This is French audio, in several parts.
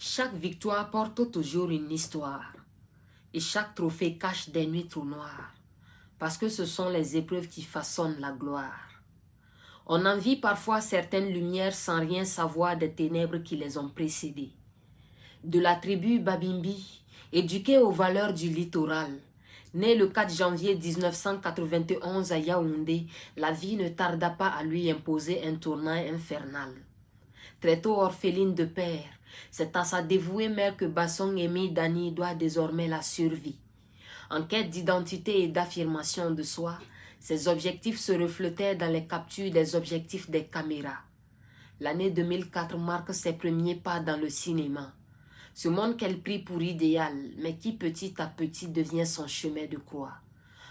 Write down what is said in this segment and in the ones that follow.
Chaque victoire porte toujours une histoire. Et chaque trophée cache des nuits trop noires. Parce que ce sont les épreuves qui façonnent la gloire. On envie parfois certaines lumières sans rien savoir des ténèbres qui les ont précédées. De la tribu Babimbi, éduqué aux valeurs du littoral, né le 4 janvier 1991 à Yaoundé, la vie ne tarda pas à lui imposer un tournant infernal. Très tôt orpheline de père, c'est à sa dévouée mère que Bassong Emi Dani doit désormais la survie. En quête d'identité et d'affirmation de soi, ses objectifs se reflétaient dans les captures des objectifs des caméras. L'année 2004 marque ses premiers pas dans le cinéma. Ce monde qu'elle prit pour idéal, mais qui petit à petit devient son chemin de croix.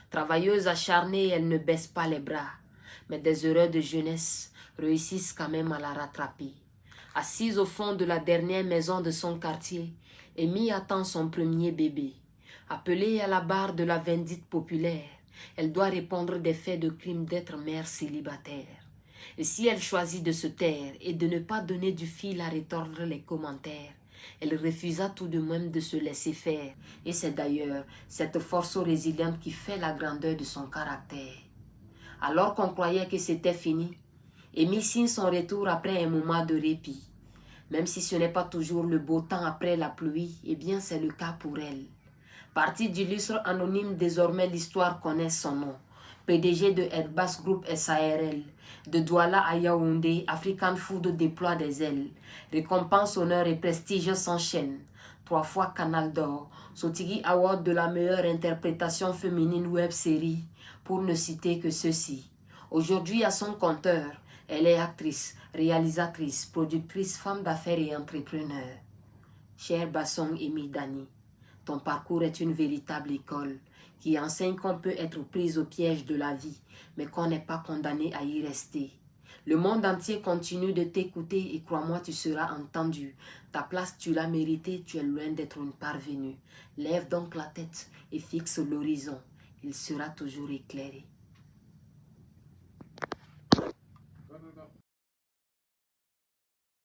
Travailleuse acharnée, elle ne baisse pas les bras, mais des erreurs de jeunesse réussissent quand même à la rattraper. Assise au fond de la dernière maison de son quartier, Amy attend son premier bébé. Appelée à la barre de la vindicte populaire, elle doit répondre des faits de crime d'être mère célibataire. Et si elle choisit de se taire et de ne pas donner du fil à retordre les commentaires, elle refusa tout de même de se laisser faire. Et c'est d'ailleurs cette force résiliente qui fait la grandeur de son caractère. Alors qu'on croyait que c'était fini, Amy signe son retour après un moment de répit. Même si ce n'est pas toujours le beau temps après la pluie, eh bien c'est le cas pour elle. Partie d'illustre anonyme, désormais l'histoire connaît son nom. PDG de Airbus Group SARL, de Douala à Yaoundé, African Food déploie des ailes. Récompense, honneur et prestige s'enchaînent. 3 fois Canal d'Or, Sotigi Award de la meilleure interprétation féminine web série, pour ne citer que ceci. Aujourd'hui à son compteur, elle est actrice, réalisatrice, productrice, femme d'affaires et entrepreneur. Cher Bassong Emi Dani, ton parcours est une véritable école qui enseigne qu'on peut être prise au piège de la vie, mais qu'on n'est pas condamné à y rester. Le monde entier continue de t'écouter et crois-moi, tu seras entendu. Ta place, tu l'as méritée, tu es loin d'être une parvenue. Lève donc la tête et fixe l'horizon. Il sera toujours éclairé.